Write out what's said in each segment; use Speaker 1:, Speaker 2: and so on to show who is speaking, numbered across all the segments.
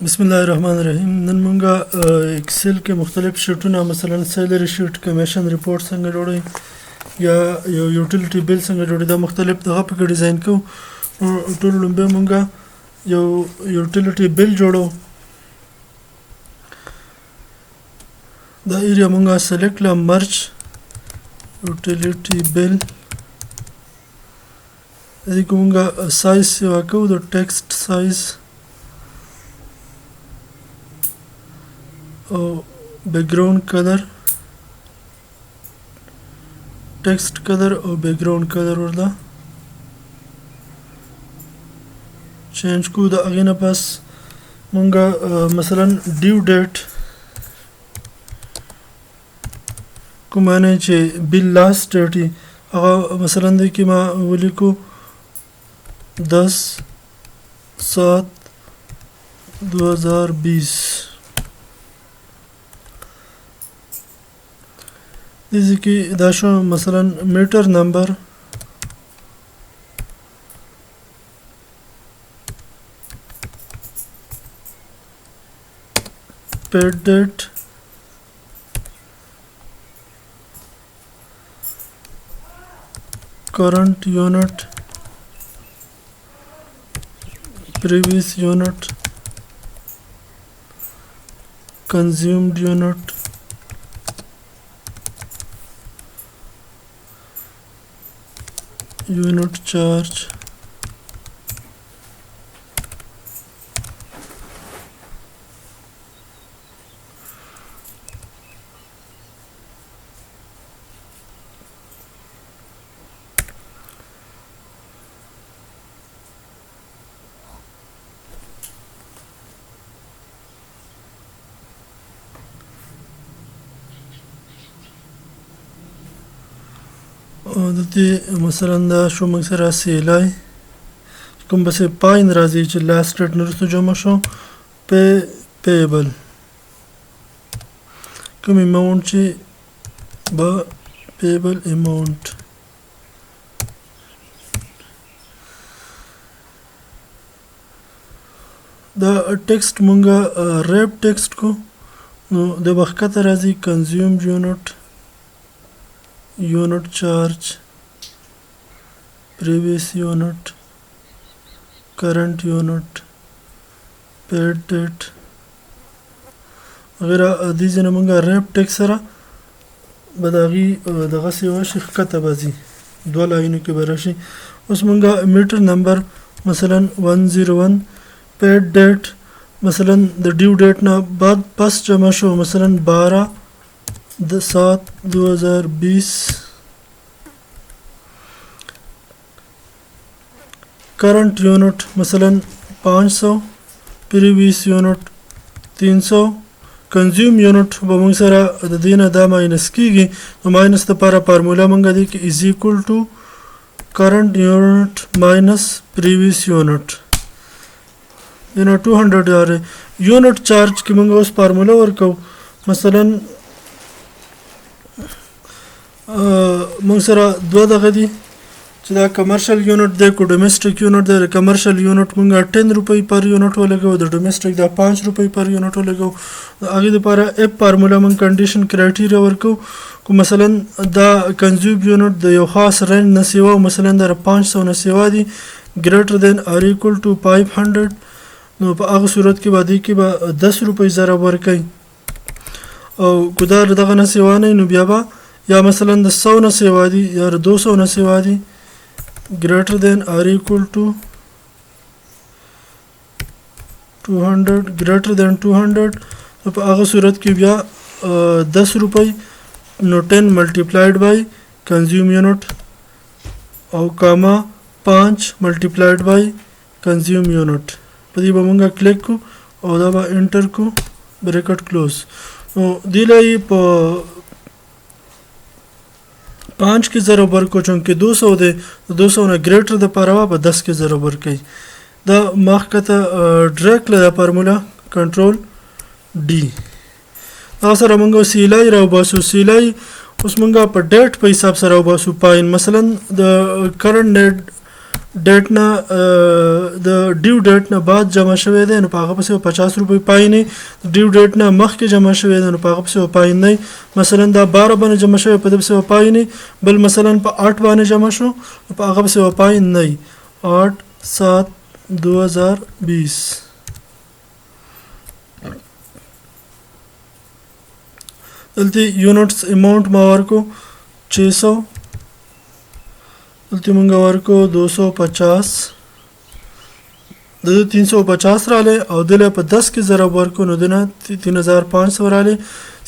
Speaker 1: بسم الله الرحمن الرحیم. نن مونږه اکسل کې مختلف شیټونه مثلا سیلری شیټ، کمیشن ریپورت څنګه جوړوي یا یو یوټیلیټي بیل څنګه جوړوي، دا مختلف دغه په کې ډیزاین کوو. ټول لومبه مونږه یو یوټیلیټي بیل جوړو. دا ایریا مونږه سلیکټ لا مرج یوټیلیټي بیل دې کومه سایز سیوا کوو د ټیکسټ سایز او بیکګراوند کلر، ټیکسټ کلر او بیکګراوند کلر ورته چینج کو. د هغې نه پس مونږه مثلا ډیو ډیټ کوم معنی چې بیل لاست ډیټ وي هغه مثلا دی کې ما ولیکو 10/7/2020. دیزی که دا شو مثلا میټر نمبر paid date current unit previous unit consumed unit unit charge دته مثلا دا شو موږ سره سیلای کوم بس پاین راځي چې لاست ډیټ نرسو جمع شو پیبل کوم اماونت چې با پیبل اماونت دا ټیکسټ مونږه ریپ ټیکسټ کو نو د وخت راځي کنزیوم یونټ unit charge previous unit current unit paid date وغیرہ. دې ځنه مونږه ریپ ټیک سره بداغي دغه سیوا شیخ کته بازي دوه لاینو کې برشي. اوس مونږه میټر نمبر مثلا 101 paid date مثلا د ډیو ډیټ نه بعد پس جمع شو مثلا 12/7/2020. current unit مثلا 500 previous unit 300 consume unit به موږ سره د دینه دا ماینس کیږي. نو ماینس لپاره فارمولا موږ دی کې is equal to current unit minus previous unit یعنی 200 یاره. unit charge کې موږ اوس فارمولا ورکو مثلا موږ سره دوه دغه دي چې دا کمرشل یونټ دی کو ډومېسټک یونټ دی. کمرشل یونټ موږ 10 روپۍ پر یونټ ولګو، د ډومېسټک دا 5 روپۍ پر یونټ ولګو. هغه لپاره اف فارمولا موږ کنډیشن کرایټیریا ورکو کو مثلا دا کنزیوم یونټ د یو خاص رینج نه سیوا مثلا د 500 نه سیوا دي ګریټر دین اور ایکوال ټو 500 نو په هغه صورت کې باندې کې به 10 روپۍ ضرب ورکړي او ګدار دغه نه سیوا نه نو بیا به یا مثلا د 100 نه سیوا دي یا 200 نه سیوا دي greater than or equal to 200 greater than 200 په هغه صورت کې بیا 10 روپۍ نو 10 multiplied by consume unit او کاما 5 multiplied by consume unit. په دې به موږ کلیک کو او دا به انټر کو بریکټ کلوز. نو دی لای په 5 کې ضرب ورکو چونکه 200 دی 200 نه ګریټر د پروا په 10 کې ضرب ورکي. دا مخکته ډایرکټ له فارمولا کنټرول ډي دا سره موږ سیلای راو باسو. سیلای اوس موږ په ډیټ په حساب سره وباسو پاین مثلا د کرنٹ نیټ ډیټ نه د ډیو ډیټ نه بعد جمع شوی دی نو په هغه پسې 50 روپۍ پاین ډیو ډیټ نه مخکې جمع شوی دی نو په هغه پسې پاین نه مثلا دا 12 باندې جمع شوی په دې پسې پاین بل مثلا په 8 باندې جمع شو په هغه پسې پاین نه 8/7/2020 دلته یونټس اماونت ما ورکو 600 دلته مونږ ورکو 250 د 350 رااله او دله په 10 کې ضرب ورکو نو دنه 3500 رااله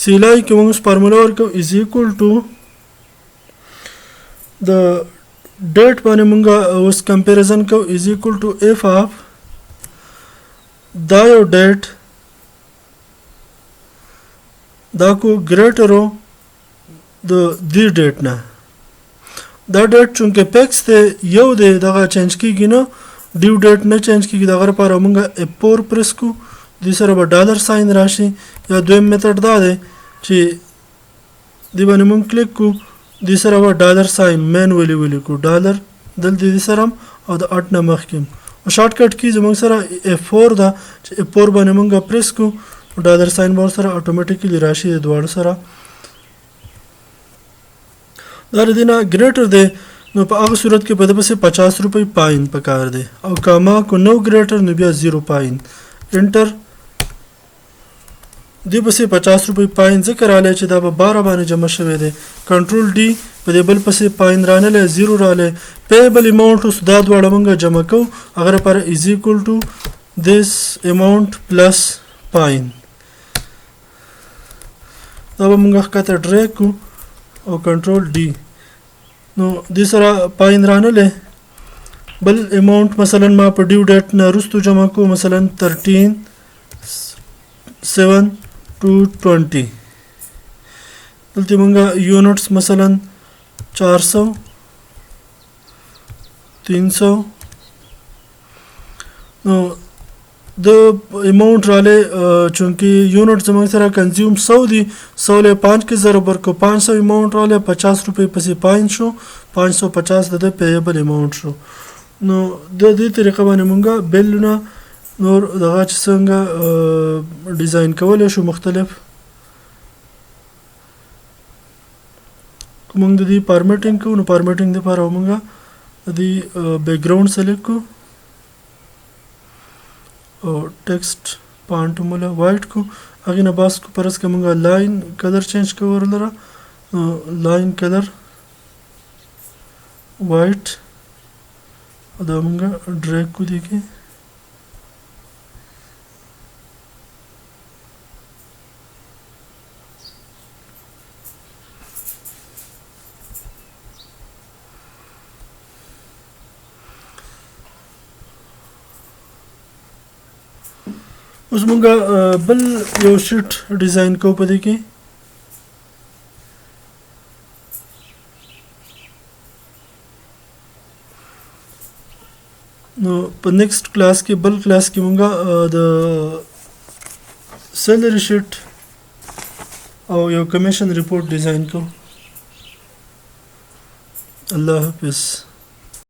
Speaker 1: سیلای کې موږ فارمولا ورکو از ایکوال ټو د ډیټ باندې موږ اوس کمپیریزن کو از ایکوال ټو اف اف دا یو ډیټ دا کو ګریټرو د دې ډیټ نه دا ډیټ چونکه پیکس ته یو دی دغه چینج کیږي نو ډیو ډیټ نه چینج کیږي دغه لپاره موږ اپور پریس کو د سره به ډالر ساين راشي یا دویم میتھډ دا دی چې دی باندې موږ کلیک کو د سره به ډالر ساين مینولی ولیکو ډالر دلته د سره او د 8 نه مخکې او شارټ کټ کی زموږ سره F4 دا چې F4 باندې موږ پریس کو ډالر ساين ور سره اتوماتیکلی راشي د دوړ سره دا ردینه ګریټر دی نو په هغه صورت کې په دې پسې 50 روپۍ پاین پکار دی او کاما کو نو ګریټر نو بیا 0 پاین انټر دې پسې 50 روپۍ پاین ذکر رااله چې دا به 12 باندې جمع شوی دی کنټرول ډي په دې بل پسې پاین رانه 0 رااله پیبل اماونت اوس دا دواړه موږ جمع کوو هغه پر از ایکوال ټو this amount plus پاین دا به موږ ښکته ډریګ کو او کنټرول ډي نو د سره پاین رانه بل اماونت مثلا ما په ډیو ډیټ نه رستو جمع کو مثلا 13/7/20 دلته موږ یونټس مثلا 400 300 نو د اماونت رااله چونکی یونټ زموږ سره کنزیوم 100 دي 100 له 5 کې ضرب ورکو 500 اماونت رااله 50 روپۍ پسې پاین شو 550 د پیبل اماونت شو نو د دې طریقه باندې مونږه بلونه نور دغه څنګه ډیزاین کولای شو مختلف کوم د دې فارمیټینګ کو نو فارمیټینګ لپاره مونږه د بیک گراوند سلیکټ کو او ټیکسټ فونټ مولا وایټ کو هغه نه باس کو پرس کې مونږه لاین کلر چینج کوو لره لاین کلر وایټ دا مونږه ډریګ کو دي کې اوس مونږ بل یو شیټ ډیزاین کوو په دې کې نو په نیکسټ کلاس کې بل کلاس کې مونږ د سیلری شیټ او یو کمیشن ریپورت ډیزاین کوو الله حافظ